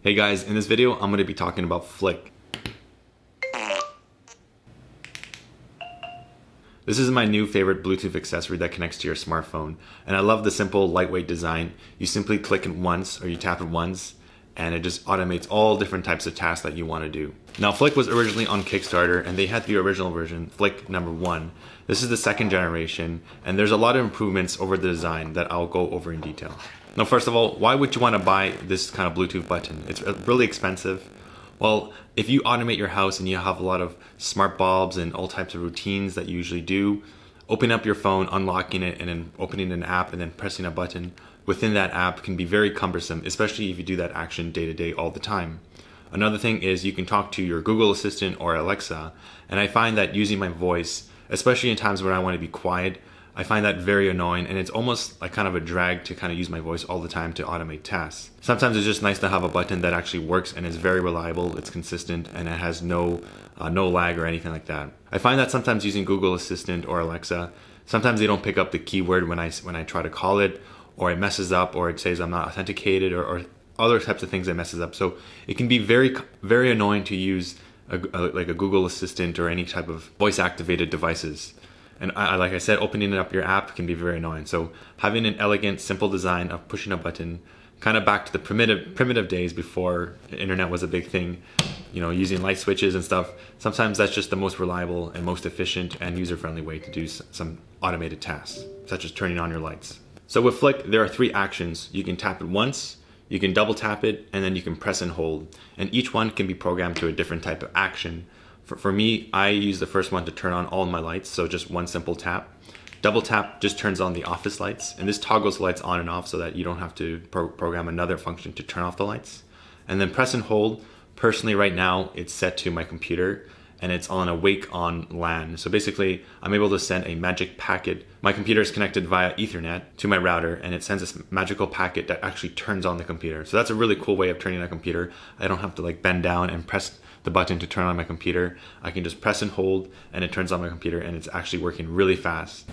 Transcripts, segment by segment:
Hey guys, in this video I'm going to be talking about Flic. This is my new favorite Bluetooth accessory that connects to your smartphone, and I love the simple lightweight design. You simply click it once or you tap it once and it just automates all different types of tasks that you want to do. Now Flic was originally on Kickstarter and they had the original version, Flic number 1. This is the second generation and there's a lot of improvements over the design that I'll go over in detail. Now first of all, why would you want to buy this kind of Bluetooth button? It's really expensive. Well, if you automate your house and you have a lot of smart bulbs and all types of routines that you usually do, opening up your phone, unlocking it, and then opening an app and then pressing a button within that app can be very cumbersome, especially if you do that action day to day all the time. Another thing is you can talk to your Google Assistant or Alexa, and I find that using my voice, especially in times when I want to be quiet, I find that very annoying, and it's almost like kind of a drag to kind of use my voice all the time to automate tasks. Sometimes it's just nice to have a button that actually works and is very reliable, it's consistent, and it has no lag or anything like that. I find that sometimes using Google Assistant or Alexa, sometimes they don't pick up the keyword when I try to call it, or it messes up, or it says I'm not authenticated, or other types of things that messes up. So it can be very, very annoying to use like a Google Assistant or any type of voice-activated devices. And like I said, opening up your app can be very annoying. So having an elegant, simple design of pushing a button, kind of back to the primitive days before the internet was a big thing, you know, using light switches and stuff. Sometimes that's just the most reliable and most efficient and user-friendly way to do some automated tasks, such as turning on your lights. So with Flic, there are 3 actions. You can tap it once, you can double tap it, and then you can press and hold. And each one can be programmed to a different type of action. For me, I use the first one to turn on all my lights, so just one simple tap. Double tap just turns on the office lights, and this toggles lights on and off so that you don't have to program another function to turn off the lights. And then press and hold, personally right now, it's set to my computer, and it's on a wake on LAN. So basically, I'm able to send a magic packet. My computer is connected via Ethernet to my router, and it sends this magical packet that actually turns on the computer. So that's a really cool way of turning on a computer. I don't have to like bend down and press the button to turn on my computer. I can just press and hold and it turns on my computer, and it's actually working really fast.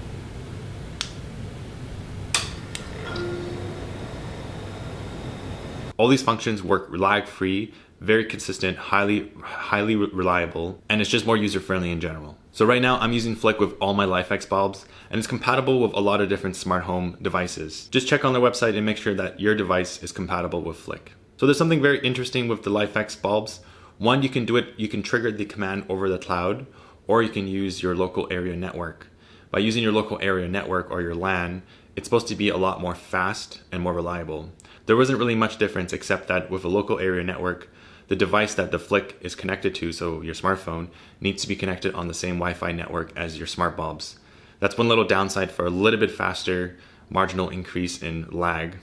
All these functions work lag-free, very consistent, highly reliable, and it's just more user-friendly in general. So right now I'm using Flic with all my LifeX bulbs, and it's compatible with a lot of different smart home devices. Just check on their website and make sure that your device is compatible with Flic. So there's something very interesting with the LifeX bulbs. One, you can trigger the command over the cloud, or you can use your local area network. By using your local area network or your LAN, it's supposed to be a lot more fast and more reliable. There wasn't really much difference except that with a local area network, the device that the Flic is connected to, so your smartphone, needs to be connected on the same Wi-Fi network as your smart bulbs. That's one little downside for a little bit faster marginal decrease in lag.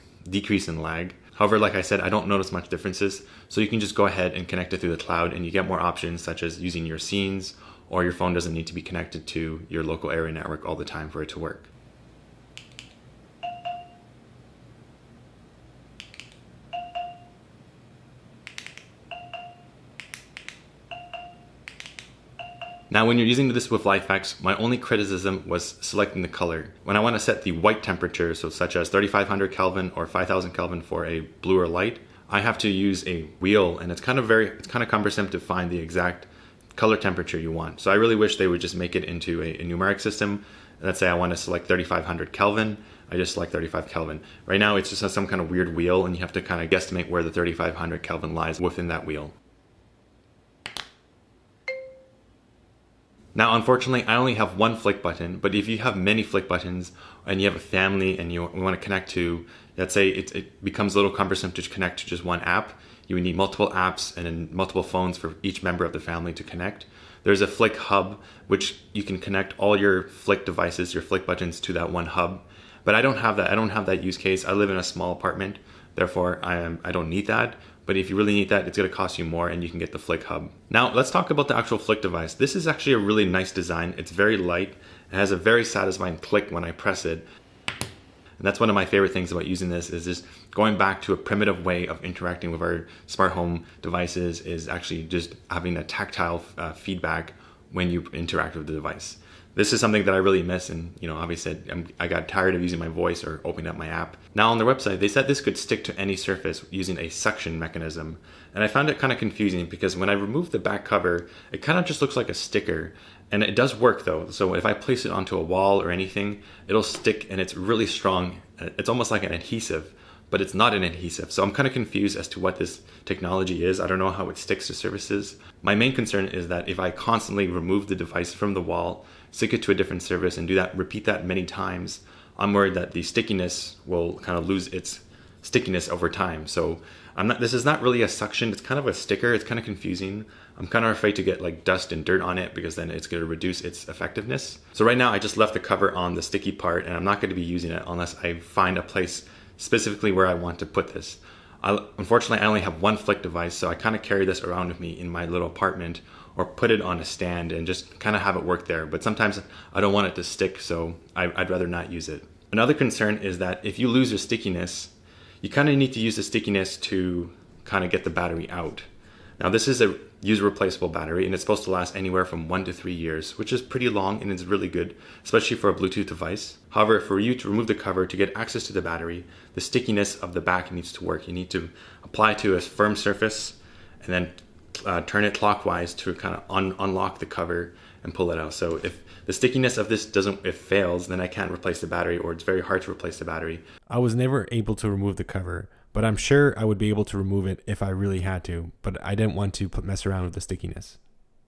However, like I said, I don't notice much differences, so you can just go ahead and connect it through the cloud and you get more options such as using your scenes, or your phone doesn't need to be connected to your local area network all the time for it to work. Now when you're using this with LifeX, my only criticism was selecting the color. When I want to set the white temperature, so such as 3500 Kelvin or 5000 Kelvin for a bluer light, I have to use a wheel, and it's kind of cumbersome to find the exact color temperature you want. So I really wish they would just make it into a numeric system. Let's say I want to select 3500 Kelvin, I just select 35 Kelvin. Right now it's just some kind of weird wheel, and you have to kind of guesstimate where the 3500 Kelvin lies within that wheel. Now, unfortunately, I only have one Flic button, but if you have many Flic buttons and you have a family and you want to connect to, let's say it becomes a little cumbersome to connect to just one app, you would need multiple apps and then multiple phones for each member of the family to connect. There's a Flic hub, which you can connect all your Flic devices, your Flic buttons, to that one hub. But I don't have that. I don't have that use case. I live in a small apartment, therefore I don't need that. But if you really need that, it's going to cost you more, and you can get the Flic hub. Now let's talk about the actual Flic device. This is actually a really nice design. It's very light. It has a very satisfying click when I press it. And that's one of my favorite things about using this, is just going back to a primitive way of interacting with our smart home devices, is actually just having a tactile feedback when you interact with the device. This is something that I really miss, and obviously I got tired of using my voice or opening up my app. Now on their website, they said this could stick to any surface using a suction mechanism, and I found it kind of confusing because when I removed the back cover, it kind of just looks like a sticker, and it does work though. So if I place it onto a wall or anything, it'll stick, and it's really strong. It's almost like an adhesive, but it's not an adhesive. So I'm kind of confused as to what this technology is. I don't know how it sticks to surfaces. My main concern is that if I constantly remove the device from the wall, stick it to a different surface, and repeat that many times, I'm worried that the stickiness will kind of lose its stickiness over time. So this is not really a suction, it's kind of a sticker. It's kind of confusing. I'm kind of afraid to get like dust and dirt on it because then it's going to reduce its effectiveness. So right now I just left the cover on the sticky part, and I'm not going to be using it unless I find a place specifically where I want to put this. Unfortunately, I only have one Flic device, so I kind of carry this around with me in my little apartment, or put it on a stand and just kind of have it work there. But sometimes I don't want it to stick, so I'd rather not use it. Another concern is that if you lose your stickiness, you kind of need to use the stickiness to kind of get the battery out. Now this is a user replaceable battery, and it's supposed to last anywhere from 1 to 3 years, which is pretty long and is really good, especially for a Bluetooth device. However, for you to remove the cover to get access to the battery, the stickiness of the back needs to work. You need to apply to a firm surface and then turn it clockwise to kind of unlock the cover and pull it out. So if the stickiness of this fails, then I can't replace the battery, or it's very hard to replace the battery. I was never able to remove the cover, but I'm sure I would be able to remove it if I really had to, but I didn't want to mess around with the stickiness.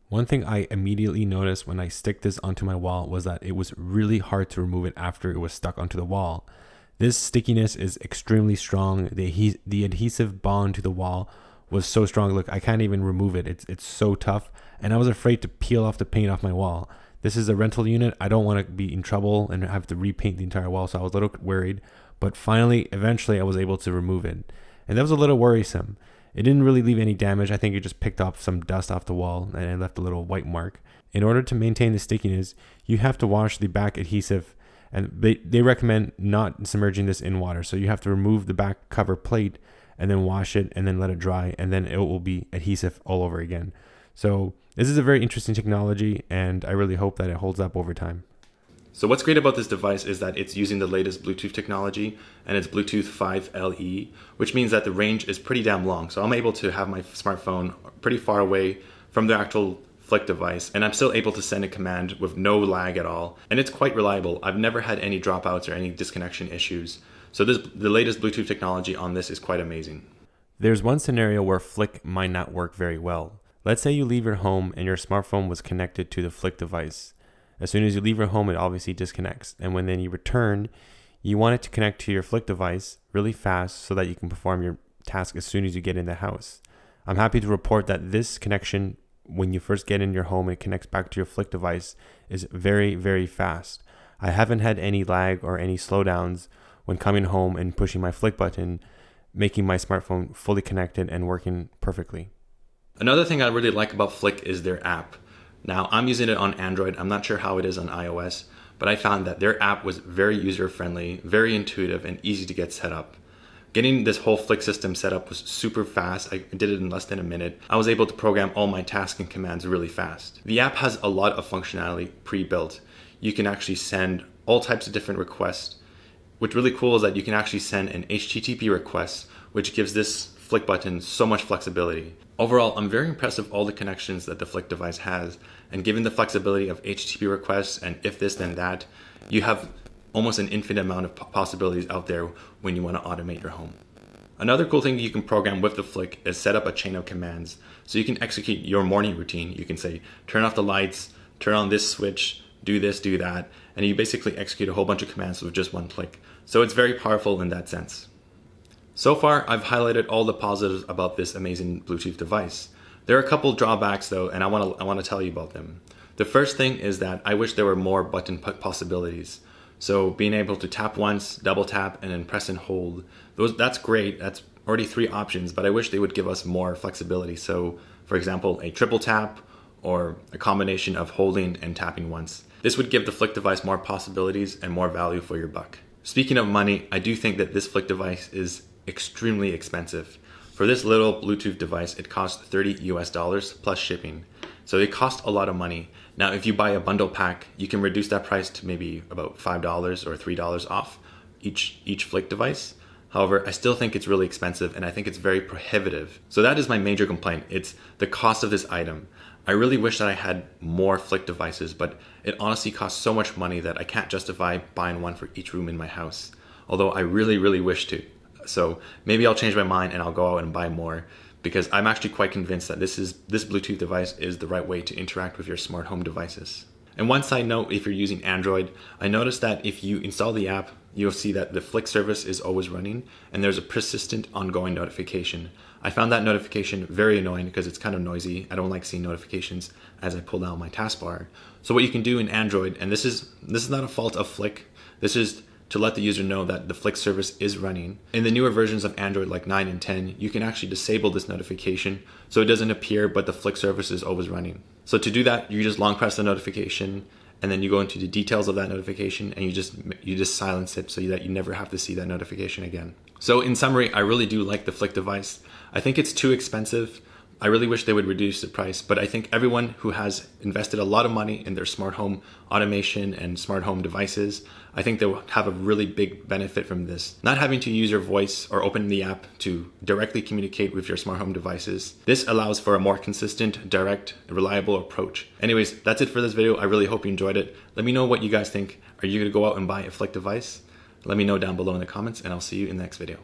One thing I immediately noticed when I stick this onto my wall was that it was really hard to remove it after it was stuck onto the wall. This stickiness is extremely strong. The adhesive bond to the wall was so strong. Look, I can't even remove it. It's so tough, and I was afraid to peel off the paint off my wall. This is a rental unit. I don't want to be in trouble and have to repaint the entire wall, so I was a little worried. But finally, eventually, I was able to remove it, and that was a little worrisome. It didn't really leave any damage. I think it just picked off some dust off the wall and it left a little white mark. In order to maintain the stickiness, you have to wash the back adhesive, and they recommend not submerging this in water. So you have to remove the back cover plate and then wash it and then let it dry, and then it will be adhesive all over again. So this is a very interesting technology, and I really hope that it holds up over time. So what's great about this device is that it's using the latest Bluetooth technology, and it's Bluetooth 5 LE, which means that the range is pretty damn long. So I'm able to have my smartphone pretty far away from the actual Flic device, and I'm still able to send a command with no lag at all. And it's quite reliable. I've never had any dropouts or any disconnection issues. So the latest Bluetooth technology on this is quite amazing. There's one scenario where Flic might not work very well. Let's say you leave your home and your smartphone was connected to the Flic device. As soon as you leave your home, it obviously disconnects. And when then you return, you want it to connect to your Flic device really fast so that you can perform your task as soon as you get in the house. I'm happy to report that this connection, when you first get in your home and it connects back to your Flic device, is very, very fast. I haven't had any lag or any slowdowns when coming home and pushing my Flic button, making my smartphone fully connected and working perfectly. Another thing I really like about Flic is their app. Now, I'm using it on Android. I'm not sure how it is on iOS, but I found that their app was very user-friendly, very intuitive, and easy to get set up. Getting this whole Flic system set up was super fast. I did it in less than a minute. I was able to program all my tasks and commands really fast. The app has a lot of functionality pre-built. You can actually send all types of different requests. What's really cool is that you can actually send an HTTP request, which gives this Flic button so much flexibility. Overall, I'm very impressed with all the connections that the Flic device has, and given the flexibility of HTTP requests and if this then that, you have almost an infinite amount of possibilities out there when you want to automate your home. Another cool thing you can program with the Flic is set up a chain of commands, so you can execute your morning routine. You can say, turn off the lights, turn on this switch, do this, do that, and you basically execute a whole bunch of commands with just one click. So it's very powerful in that sense. So far, I've highlighted all the positives about this amazing Bluetooth device. There are a couple drawbacks though, and I want to tell you about them. The first thing is that I wish there were more button possibilities. So being able to tap once, double tap, and then press and hold. That's great. That's already 3 options, but I wish they would give us more flexibility. So for example, a triple tap or a combination of holding and tapping once. This would give the Flic device more possibilities and more value for your buck. Speaking of money, I do think that this Flic device is extremely expensive. For this little Bluetooth device, it costs $30 US plus shipping. So it costs a lot of money. Now, if you buy a bundle pack, you can reduce that price to maybe about $5 or $3 off each Flic device. However, I still think it's really expensive and I think it's very prohibitive. So that is my major complaint. It's the cost of this item. I really wish that I had more Flic devices, but it honestly costs so much money that I can't justify buying one for each room in my house. Although I really, really wish to. So maybe I'll change my mind and I'll go out and buy more, because I'm actually quite convinced that this Bluetooth device is the right way to interact with your smart home devices. And one side note, if you're using Android, I noticed that if you install the app, you'll see that the Flic service is always running and there's a persistent ongoing notification. I found that notification very annoying because it's kind of noisy. I don't like seeing notifications as I pull down my taskbar. So what you can do in Android, and this is not a fault of Flic, this is to let the user know that the Flic service is running. In the newer versions of Android like 9 and 10, you can actually disable this notification so it doesn't appear, but the Flic service is always running. So to do that, you just long press the notification and then you go into the details of that notification and you just silence it so that you never have to see that notification again. So in summary, I really do like the Flic device. I think it's too expensive. I really wish they would reduce the price, but I think everyone who has invested a lot of money in their smart home automation and smart home devices, I think they will have a really big benefit from this. Not having to use your voice or open the app to directly communicate with your smart home devices. This allows for a more consistent, direct, reliable approach. Anyways, that's it for this video. I really hope you enjoyed it. Let me know what you guys think. Are you going to go out and buy a Flic device? Let me know down below in the comments, and I'll see you in the next video.